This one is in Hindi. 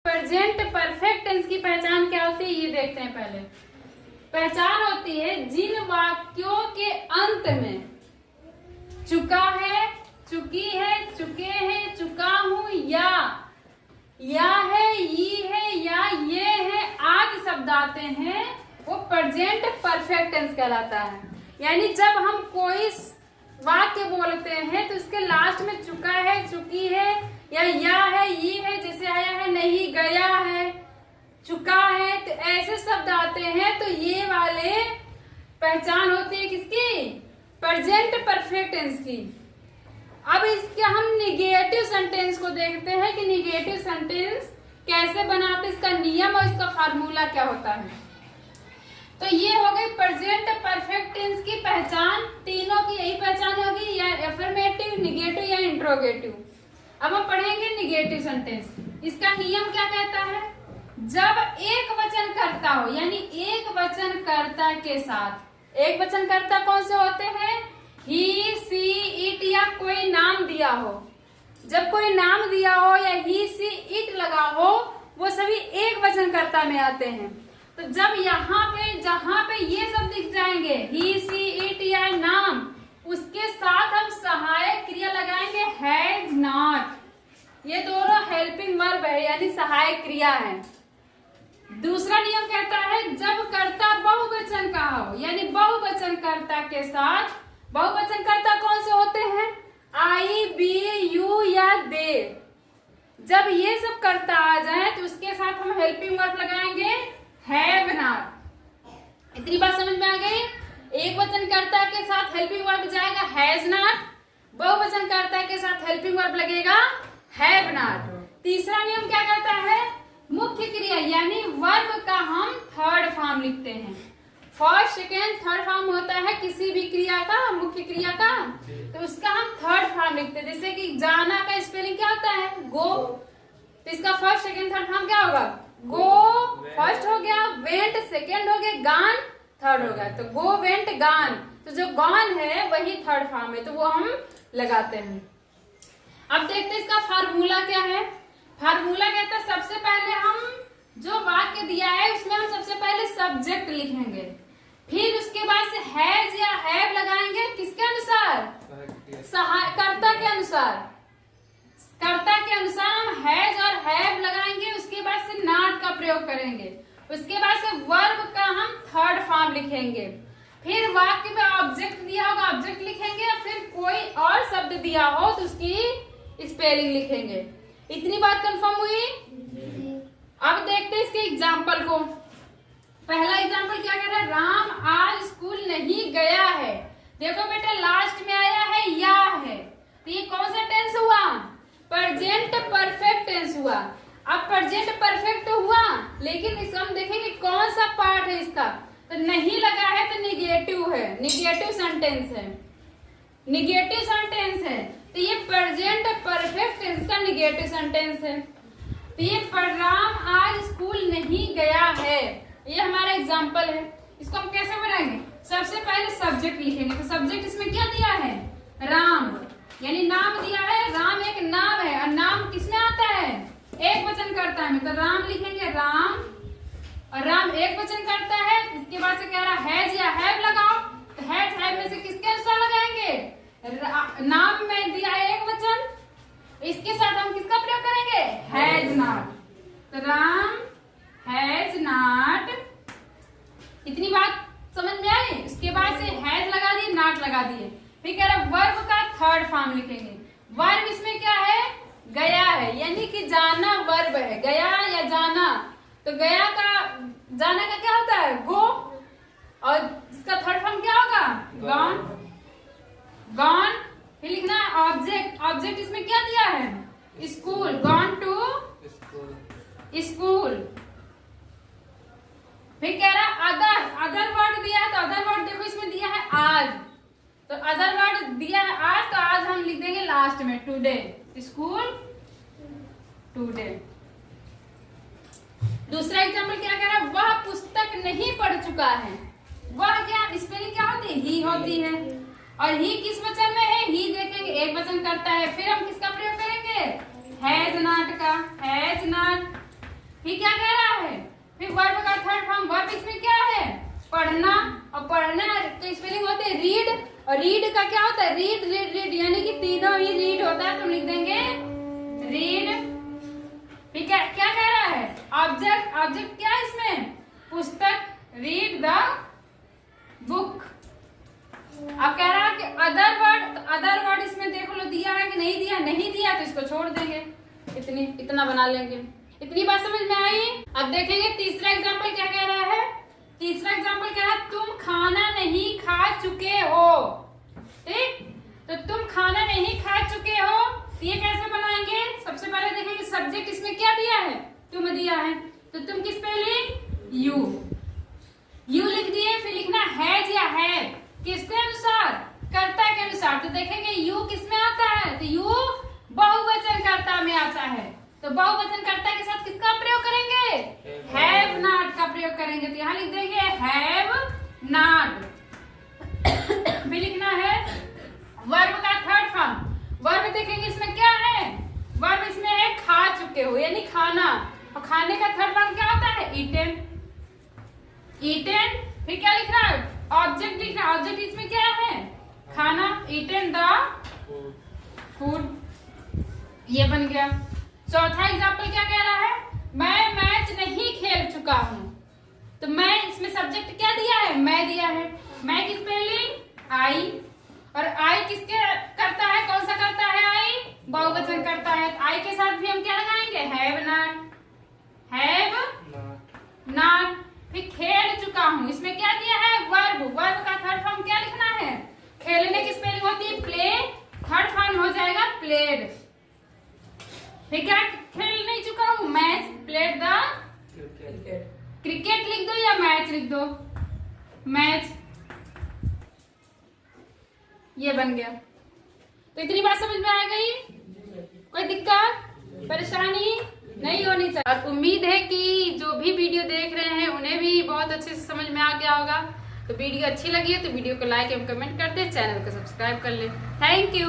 प्रेजेंट परफेक्ट टेंस की पहचान क्या होती है ये देखते हैं। पहले पहचान होती है जिन वाक्यों के अंत में चुका है, चुकी है, चुके हैं, चुका हूं या है, ये है या ये है आदि शब्द आते हैं वो प्रेजेंट परफेक्ट टेंस कहलाता है। यानी जब हम कोई वाक्य बोलते हैं तो उसके लास्ट में चुका है, चुकी है या है, ये है, जैसे आया है, नहीं, गया है, चुका है, तो ऐसे शब्द आते हैं तो ये वाले पहचान होती है किसकी? प्रेजेंट परफेक्ट टेंस की। अब इसके हम निगेटिव सेंटेंस को देखते हैं कि निगेटिव सेंटेंस कैसे बनाते, इसका नियम और इसका फार्मूला क्या होता है। तो ये हो गई प्रेजेंट परफेक्ट टेंस की पहचान। तीनों की यही पहचान होगी, या एफर्मेटिव, निगेटिव या इंट्रोगेटिव। अब हम पढ़ेंगे निगेटिव सेंटेंस। इसका नियम क्या कहता है? जब एक वचन कर्ता हो, यानी एक वचन कर्ता के साथ, एक वचन कर्ता कौन से होते हैं? ही, सी, इट या कोई नाम दिया हो। जब कोई नाम दिया हो या ही, सी, इट लगा हो, वो सभी एक वचन कर्ता में आते हैं। तो जब यहाँ पे जहां पे ये सब दिख जाएंगे, ही, सी, इट या नाम, उसके साथ हम सहायक क्रिया लगाएंगे हैज, नॉट। ये दोनों हेल्पिंग वर्ब है, यानी सहायक क्रिया है। दूसरा नियम कहता है जब कर्ता बहुवचन का हो, यानी बहुवचन कर्ता के साथ, बहुवचन कर्ता कौन से होते हैं? आई, बी, यू या दे। जब ये सब कर्ता आ जाए तो उसके साथ हम हेल्पिंग वर्ब लगाएंगे हैव, नॉट। इतनी बात समझ में आ गई? एक वचन कर्ता के साथ हेल्पिंग वर्ब जाएगा हैज नॉट, बहुवचन कर्ता के साथ हेल्पिंग वर्ब लगेगा हैव नॉट। तीसरा नियम क्या कहता है? मुख्य क्रिया यानी वर्ब का हम थर्ड फॉर्म लिखते हैं। फर्स्ट, सेकेंड, थर्ड फॉर्म होता है किसी भी क्रिया का, मुख्य क्रिया का, तो उसका हम थर्ड फॉर्म लिखते हैं। जैसे कि जाना का स्पेलिंग क्या होता है? गो। तो इसका फर्स्ट, सेकेंड, थर्ड फॉर्म क्या होगा? गो फर्स्ट हो गया, वेंट सेकेंड हो गया, गान थर्ड हो गया। तो गो, वेंट, गान। तो जो गॉन है वही थर्ड फॉर्म है, तो वो हम लगाते हैं। अब देखते हैं इसका फार्मूला क्या है। फार्मूला कहता है सबसे पहले हम जो वाक्य दिया है उसमें हम सबसे पहले सब्जेक्ट लिखेंगे, फिर उसके बाद से हैज या हैव लगाएंगे। किसके अनुसार? कर्ता के अनुसार। कर्ता के अनुसार हम हैज और हैव लगाएंगे। उसके बाद से नॉट का प्रयोग करेंगे। उसके बाद से वर्ब का हम थर्ड फॉर्म लिखेंगे। फिर वाक्य में ऑब्जेक्ट दिया होगा, ऑब्जेक्ट लिखेंगे। फिर कोई और शब्द दिया हो तो उसकी स्पेलिंग लिखेंगे। इतनी बात कंफर्म हुई? अब देखते हैं इसके एग्जाम्पल को। पहला एग्जाम्पल क्या कह रहा है? राम आज स्कूल नहीं गया है। देखो बेटा लास्ट में आया है या है, तो ये कौन सा टेंस हुआ? प्रेजेंट परफेक्ट टेंस हुआ। अब प्रेजेंट परफेक्ट हुआ, लेकिन इसको हम देखेंगे कौन सा पार्ट है इसका। तो नहीं लगा है तो निगेटिव है, निगेटिव सेंटेंस है, निगेटिव सेंटेंस है। तो ये प्रेजेंट परफेक्ट टेंस का निगेटिव सेंटेंस है। तो ये राम आज स्कूल नहीं गया है, ये हमारा एग्जाम्पल है। इसको हम कैसे बनाएंगे? सबसे पहले सब्जेक्ट लिखेंगे। तो सब्जेक्ट इसमें क्या दिया है? राम, यानी नाम दिया है। राम एक नाम है और नाम किसमें आता है? एक वचन करता है। तो राम लिखेंगे, राम, और राम एक वचन करता है। इसके बाद से कह रहा हैज या हैव लगाओ। तो हैज, हैव में से किसके अनुसार लगाएंगे? नाम में दिया है एक वचन, इसके साथ हम किसका प्रयोग करेंगे? Has not. तो राम हैज नॉट। इतनी बात समझ में आई? इसके बाद से हैज लगा दिए, नॉट लगा दिए। फिर कह रहा वर्ब का थर्ड फॉर्म लिखेंगे। वर्ब इसमें क्या है? गया है, यानी कि जाना वर्ब है, गया या जाना। तो गया का, जाना का क्या होता है? गो। और इसका थर्ड फॉर्म क्या होगा? Gone, gone. फिर लिखना ऑब्जेक्ट, ऑब्जेक्ट इसमें क्या दिया है? School, gone to school. फिर कह रहा अदर, अदर वर्ड दिया है। तो अदर वर्ड देखो इसमें दिया है आज। तो अदर वर्ड दिया है आज, तो आज हम लिख देंगे लास्ट में टुडे, स्कूल टुडे। दूसरा एग्जाम्पल क्या कह रहा है? वह पुस्तक नहीं पढ़ चुका है। वह क्या स्पेलिंग क्या होती है? ही होती है। और ही किस वचन में है? ही देखेंगे एक वचन करता है। फिर हम किसका प्रयोग करेंगे? हैज नॉट का, हैज नॉट। फिर क्या कह रहा है, फिर वर्ब का थर्ड फॉर्म, वर्ब इसमें क्या है, पढ़ना, और पढ़ना तो स्पेलिंग होती है रीड, और रीड का क्या होता है, रीड रीड रीड, यानी कि तीनों ही रीड होता है, तो हम लिख देंगे रीड। फिर क्या क्या कह रहा है, ऑब्जेक्ट, ऑब्जेक्ट क्या है इसमें, पुस्तक, रीड द बुक। अब कह रहा है कि अदर वर्ड, तो अदर वर्ड इसमें देखो लो दिया है कि नहीं दिया, नहीं दिया तो इसको छोड़ देंगे, इतना बना लेंगे। इतनी बात समझ में आई। अब देखेंगे तीसरा एग्जाम्पल क्या कह रहा है। तीसरा एग्जाम्पल कह रहा है तुम खाना नहीं खा चुके हो, ठीक, तो तुम खाना नहीं खा चुके हो, तो ये कैसे बनाएंगे, सबसे पहले देखेंगे सब्जेक्ट इसमें क्या दिया है, तुम दिया है, तो तुम किस पे लिख, यू लिख दिए, फिर लिखना हैज या हैव, किसके अनुसार, कर्ता के अनुसार। तो देखेंगे यू किसमें आता है, तो यू बहुवचन कर्ता में आता है, तो बहुवचन कर्ता के साथ किसका प्रयोग करेंगे, हैव नॉट का प्रयोग करेंगे, तो यहाँ लिख देंगे हैव नॉट। फिर लिखना है वर्ब का थर्ड फॉर्म, वर्ब देखेंगे इसमें क्या है, वर्ब इसमें है खा चुके हो यानी खाना, और खाने का थर्ड फॉर्म क्या होता है, ईटेन, ईटेन। फिर क्या लिख रहा है, ऑब्जेक्ट लिख रहा है, ऑब्जेक्ट इसमें क्या है, खाना, ईटेन द फूड, ये बन गया। चौथा एग्जाम्पल क्या कह रहा है, मैं मैच नहीं खेल चुका हूं, तो मैं इसमें सब्जेक्ट क्या दिया है, मैं दिया है, मैं की स्पेलिंग आई, और आई किसके करता है, कौन सा करता है, आई बहुवचन करता है, आई के साथ भी हम क्या लगाएंगे, हैव नॉट, हैव नॉट। फिर खेल चुका हूं, इसमें क्या दिया है, वर्ब, वर्ब का थर्ड फॉर्म क्या लिखना है, खेलने की स्पेलिंग होती है प्ले, थर्ड फॉर्म हो जाएगा प्लेड। फिर क्या, खेल नहीं चुका हूं, मैच, प्लेड द क्रिकेट लिख दो या मैच लिख दो, मैच, ये बन गया। तो इतनी बात समझ में आ गई, कोई दिक्कत परेशानी नहीं होनी चाहिए, और उम्मीद है कि जो भी वीडियो देख रहे हैं उन्हें भी बहुत अच्छे से समझ में आ गया होगा। तो वीडियो अच्छी लगी है तो वीडियो को लाइक एवं कमेंट कर दे, चैनल को सब्सक्राइब कर ले। Thank you.